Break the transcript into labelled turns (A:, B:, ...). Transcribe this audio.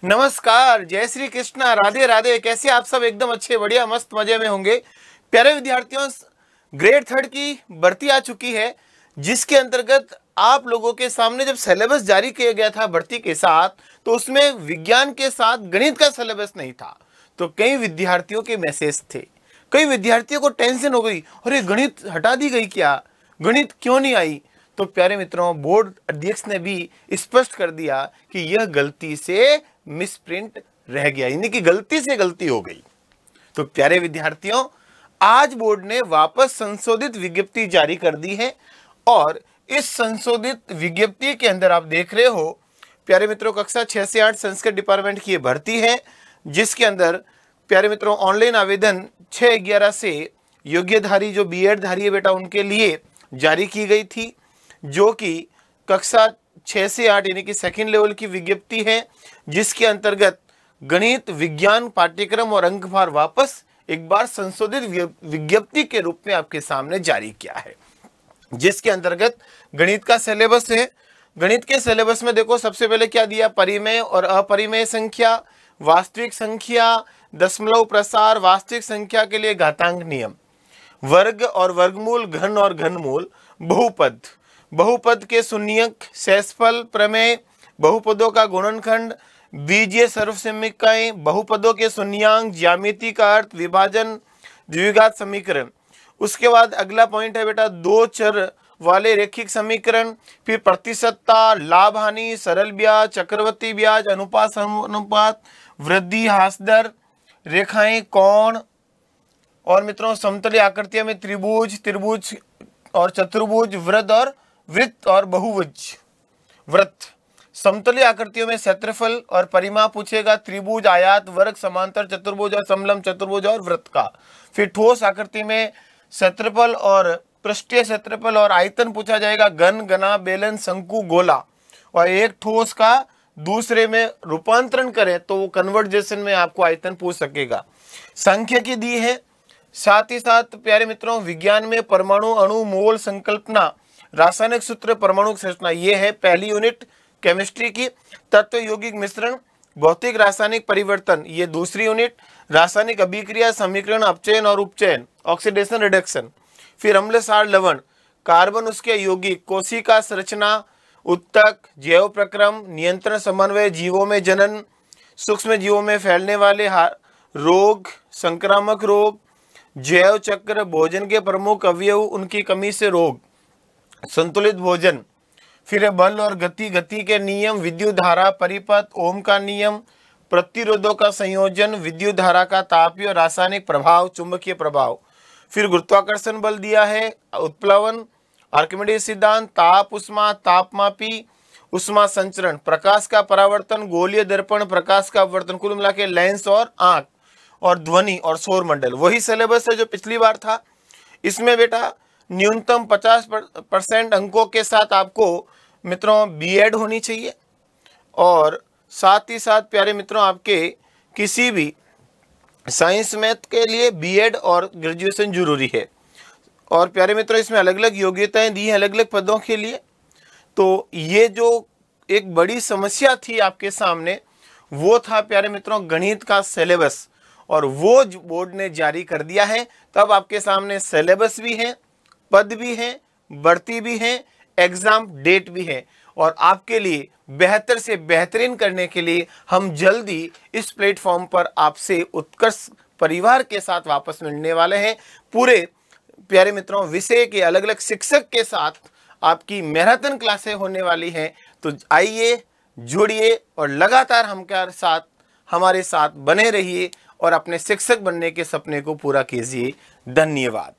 A: नमस्कार, जय श्री कृष्णा, राधे राधे। कैसे आप सब? एकदम अच्छे, बढ़िया, मस्त मजे में होंगे। प्यारे विद्यार्थियों, ग्रेड 3 की भर्ती आ चुकी है, जिसके अंतर्गत आप लोगों के सामने जब सिलेबस जारी किया गया था भर्ती के साथ, तो उसमें विज्ञान के साथ गणित का सिलेबस नहीं था। तो कई विद्यार्थियों के मैसेज थे, कई विद्यार्थियों को टेंशन हो गई, अरे गणित हटा दी गई क्या, गणित क्यों नहीं आई? तो प्यारे मित्रों, बोर्ड अध्यक्ष ने भी स्पष्ट कर दिया कि यह गलती से मिसप्रिंट रह गया, यानी कि गलती से गलती हो गई। तो प्यारे विद्यार्थियों, आज बोर्ड ने वापस संशोधित विज्ञप्ति जारी कर दी है और इस संशोधित विज्ञप्ति के अंदर आप देख रहे हो प्यारे मित्रों, कक्षा 6 से 8 संस्कृत डिपार्टमेंट की ये भर्ती है, जिसके अंदर प्यारे मित्रों ऑनलाइन आवेदन 6/11 से योग्यधारी जो बीएड धारी है बेटा, उनके लिए जारी की गई थी, जो कि कक्षा 6 से 8 यानी कि सेकंड लेवल की विज्ञप्ति है, जिसके अंतर्गत गणित विज्ञान पाठ्यक्रम और अंकभार वापस एक बार संशोधित विज्ञप्ति के रूप में आपके सामने जारी किया है, जिसके अंतर्गत गणित का सिलेबस है। गणित के सिलेबस में देखो सबसे पहले क्या दिया, परिमेय और अपरिमेय संख्या, वास्तविक संख्या, दशमलव प्रसार, वास्तविक संख्या के लिए घातांक नियम, वर्ग और वर्गमूल, घन और घनमूल, बहुपद, बहुपद के शून्यक, शेषफल प्रमेय, बहुपदों का गुणनखंड, बीजीय सर्वसमीकरण, बहुपदों के शून्यांक, ज्यामिति का अर्थ, विभाजन, द्विघात समीकरण। उसके बाद अगला पॉइंट है बेटा दो चर वाले रैखिक समीकरण, फिर प्रतिशतता, लाभ हानि, सरल ब्याज, चक्रवर्ती ब्याज, अनुपात समानुपात, वृद्धि ह्रास दर, रेखाएं, कोण, और मित्रों समतली आकृतियों में त्रिभुज, त्रिभुज और चतुर्भुज, वृत्त और बहुभुज वृत्त, समतली आकृतियों में क्षेत्रफल और परिमाप पूछेगा, त्रिभुज, आयत, वर्ग, समांतर चतुर्भुज और समलंब चतुर्भुज और वृत्त का। फिर ठोस आकृति में क्षेत्रफल और पृष्ठीय क्षेत्रफल और आयतन पूछा जाएगा, घन, घना, बेलन, शंकु, गोला, और एक ठोस का दूसरे में रूपांतरण करें तो वो कन्वर्जेशन में आपको आयतन पूछ सकेगा। सांख्यिकी दी है, साथ ही साथ प्यारे मित्रों विज्ञान में परमाणु, अणु, मोल, संकल्पना, रासायनिक सूत्र, परमाणु संरचना, ये है पहली यूनिट केमिस्ट्री की। तत्व यौगिक मिश्रण, भौतिक रासायनिक परिवर्तन, ये दूसरी यूनिट। रासायनिक अभिक्रिया, समीकरण, अपचयन और उपचयन, ऑक्सीडेशन रिडक्शन। फिर अम्ल, क्षार, लवण, कार्बन, उसके यौगिक, कोशिका संरचना, उत्तक, जैव प्रक्रम, नियंत्रण, समन्वय, जीवों में जनन, सूक्ष्म जीवों में फैलने वाले रोग, संक्रामक रोग, जैव चक्र, भोजन के प्रमुख अवयव, उनकी कमी से रोग, संतुलित भोजन। फिर बल और गति, गति के नियम, विद्युत धारा, परिपथ, ओम का नियम, प्रतिरोधों का संयोजन, विद्युत धारा का तापीय और रासायनिक प्रभाव, चुंबकीय प्रभाव। फिर गुरुत्वाकर्षण बल दिया है, उत्प्लवन, आर्किमिडीज सिद्धांत, ताप उष्मा, तापमापी, उष्मा संचरण, प्रकाश का परावर्तन, गोलीय दर्पण, प्रकाश का अपवर्तन, कुल मिला के लेंस और आंख, और ध्वनि और सौर मंडल। वही सिलेबस है जो पिछली बार था। इसमें बेटा न्यूनतम 50% अंकों के साथ आपको मित्रों बीएड होनी चाहिए, और साथ ही साथ प्यारे मित्रों आपके किसी भी साइंस मैथ के लिए बीएड और ग्रेजुएशन जरूरी है। और प्यारे मित्रों इसमें अलग अलग योग्यताएं दी हैं अलग अलग पदों के लिए। तो ये जो एक बड़ी समस्या थी आपके सामने, वो था प्यारे मित्रों गणित का सिलेबस, और वो बोर्ड ने जारी कर दिया है। तब आपके सामने सिलेबस भी है, पद भी हैं, भर्ती भी हैं, एग्जाम डेट भी है, और आपके लिए बेहतर से बेहतरीन करने के लिए हम जल्दी इस प्लेटफॉर्म पर आपसे उत्कर्ष परिवार के साथ वापस मिलने वाले हैं। पूरे प्यारे मित्रों विषय के अलग अलग शिक्षक के साथ आपकी मैराथन क्लासें होने वाली हैं। तो आइए, जुड़िए और लगातार हमारे साथ बने रहिए और अपने शिक्षक बनने के सपने को पूरा कीजिए। धन्यवाद।